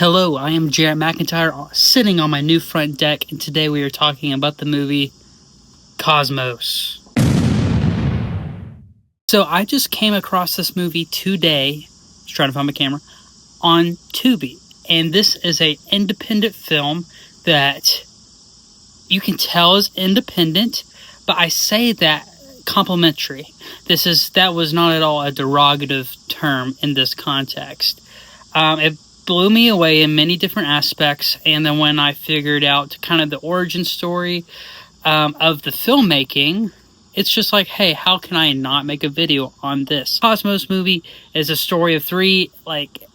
Hello, I am Jarrett McIntyre sitting on my new front deck, and today we are talking about the movie Cosmos. So I just came across this movie today, just trying to find my camera, on Tubi. And this is an independent film that you can tell is independent, but I say that complimentary. That was not at all a derogative term in this context. It blew me away in many different aspects, and then when I figured out kind of the origin story of the filmmaking, it's just like, hey, how can I not make a video on this? Cosmos movie is a story of three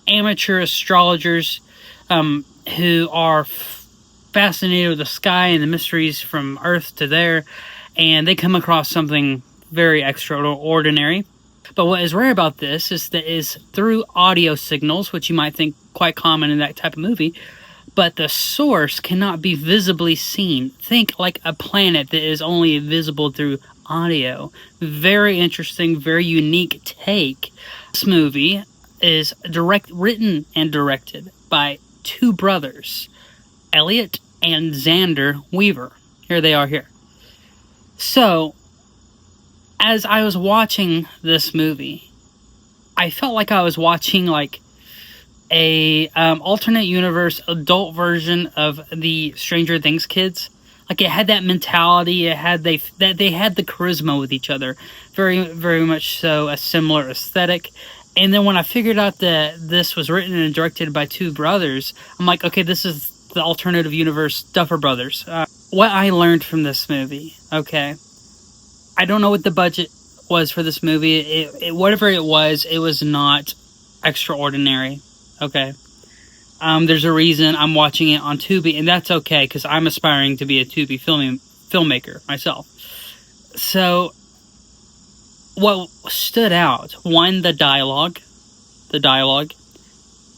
amateur astrologers who are fascinated with the sky and the mysteries from Earth to there, and they come across something very extraordinary. But what is rare about this is through audio signals, which you might think quite common in that type of movie, but the source cannot be visibly seen. Think like a planet that is only visible through audio. Very interesting, very unique take. This movie is written and directed by two brothers, Elliot and Xander Weaver. Here they are here. So, as I was watching this movie, I felt like I was watching a alternate universe adult version of the Stranger Things kids. Like, it had that mentality. They had the charisma with each other. Very, very much so a similar aesthetic. And then when I figured out that this was written and directed by two brothers, I'm like, okay, this is the alternative universe Duffer Brothers. What I learned from this movie, okay, I don't know what the budget was for this movie. Whatever it was not extraordinary. Okay. There's a reason I'm watching it on Tubi, and that's okay, because I'm aspiring to be a Tubi filmmaker myself. So, what stood out, one, the dialogue.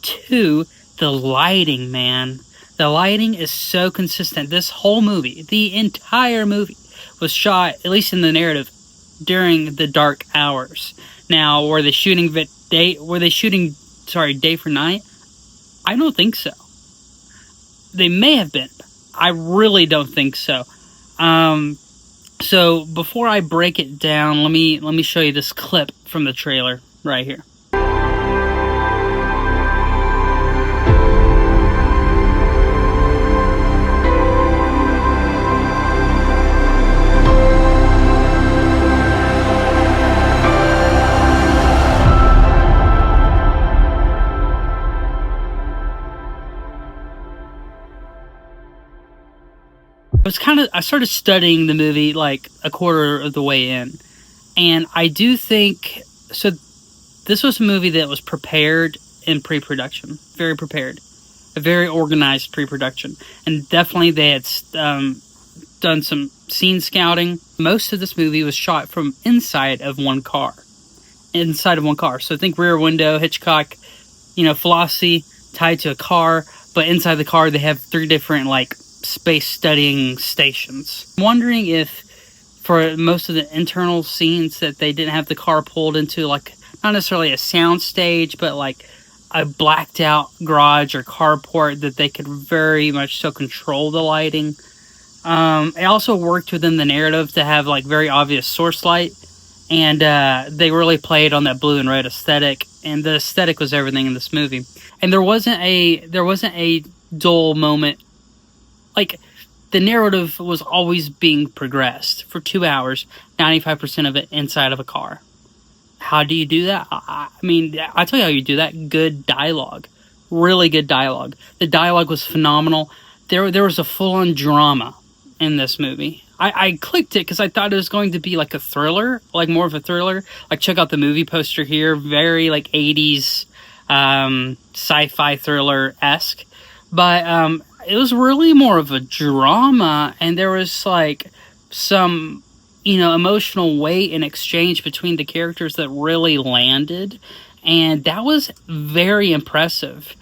Two, the lighting, man. The lighting is so consistent. This whole movie, the entire movie, was shot, at least in the narrative, during the dark hours. Now, were they shooting day for night? I don't think so. They may have been. I really don't think so. So before I break it down, let me show you this clip from the trailer right here. I started studying the movie like a quarter of the way in, and I do think so. This was a movie that was prepared in pre-production, very prepared, a very organized pre-production, and definitely they had done some scene scouting. Most of this movie was shot from inside of one car. So think Rear Window, Hitchcock, Flossie tied to a car, but inside the car they have three different space studying stations. I'm wondering if for most of the internal scenes that they didn't have the car pulled into not necessarily a sound stage, but a blacked out garage or carport, that they could very much so control the lighting. It also worked within the narrative to have very obvious source light, and they really played on that blue and red aesthetic, and the aesthetic was everything in this movie. And there wasn't a dull moment. The narrative was always being progressed for 2 hours, 95% of it inside of a car. How do you do that? I mean, I'll tell you how you do that. Good dialogue. Really good dialogue. The dialogue was phenomenal. There was a full-on drama in this movie. I clicked it because I thought it was going to be a thriller, more of a thriller. Check out the movie poster here. Very 80s sci-fi thriller-esque. But it was really more of a drama, and there was some emotional weight and exchange between the characters that really landed, and that was very impressive.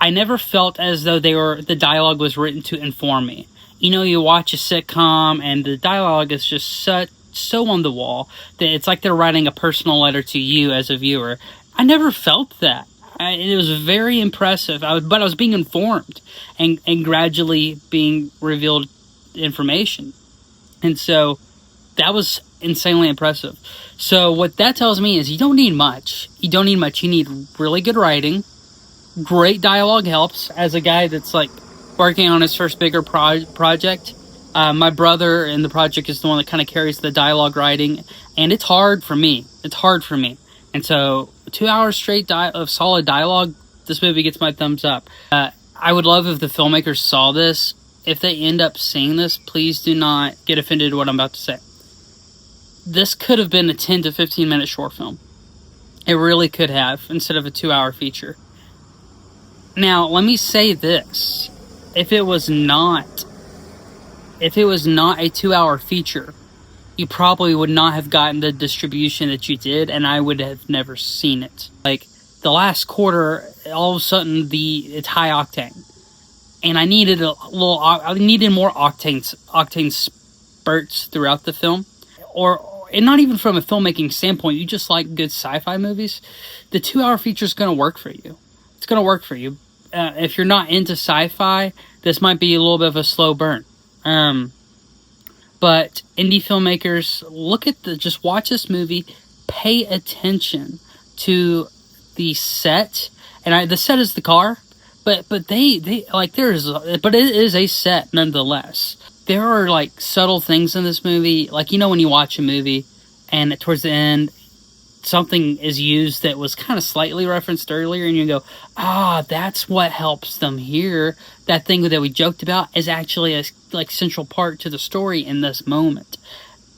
I never felt as though the dialogue was written to inform me. You watch a sitcom and the dialogue is just so on the wall that it's like they're writing a personal letter to you as a viewer. I never felt that. It was very impressive. But I was being informed and gradually being revealed information. And so that was insanely impressive. So what that tells me is you don't need much. You don't need much. You need really good writing. Great dialogue helps. As a guy that's like working on his first bigger project, my brother in the project is the one that kind of carries the dialogue writing, and it's hard for me. And so 2 hours straight of solid dialogue, this movie gets my thumbs up. I would love if the filmmakers saw this. If they end up seeing this, please do not get offended at what I'm about to say. This could have been a 10 to 15 minute short film. It really could have, instead of a 2 hour feature. Now, let me say this. If it was not a 2 hour feature, you probably would not have gotten the distribution that you did, and I would have never seen it. Like, the last quarter, all of a sudden, it's high octane. And I needed more octane spurts throughout the film. And not even from a filmmaking standpoint, you just like good sci-fi movies. The 2 hour feature is going to work for you. It's going to work for you. If you're not into sci-fi, this might be a little bit of a slow burn. But indie filmmakers, just watch this movie, pay attention to the set, and the set is the car, but it is a set nonetheless. There are like subtle things in this movie, like when you watch a movie, and towards the end, something is used that was kind of slightly referenced earlier, and you go, that's what helps them here. That thing that we joked about is actually a central part to the story in this moment.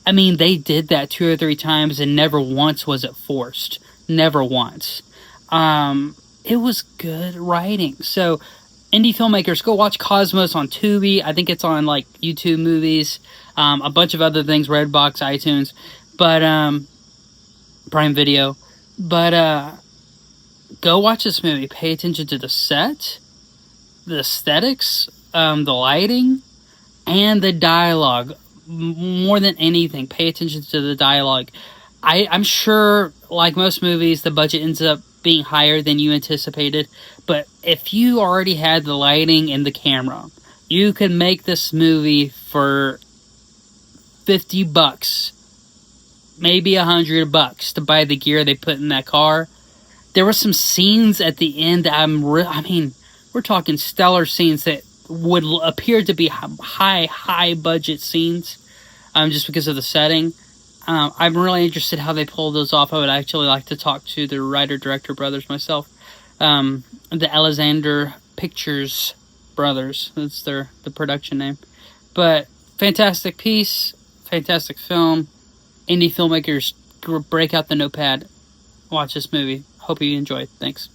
I mean, they did that 2 or 3 times, and never once was it forced. Never once. It was good writing. So, indie filmmakers, go watch Cosmos on Tubi. I think it's on like YouTube Movies, a bunch of other things, Redbox, iTunes, but Prime Video. But go watch this movie. Pay attention to the set, the aesthetics, the lighting, and the dialogue. More than anything, pay attention to the dialogue. I'm sure, like most movies, the budget ends up being higher than you anticipated. But if you already had the lighting and the camera, you could make this movie for $50, maybe $100 to buy the gear they put in that car. There were some scenes at the end that we're talking stellar scenes that would appear to be high budget scenes, just because of the setting. I'm really interested how they pull those off. I would actually like to talk to the writer-director brothers myself. The Alexander Pictures brothers. That's the production name. But fantastic piece, fantastic film. Indie filmmakers, break out the notepad. Watch this movie. Hope you enjoy it. Thanks.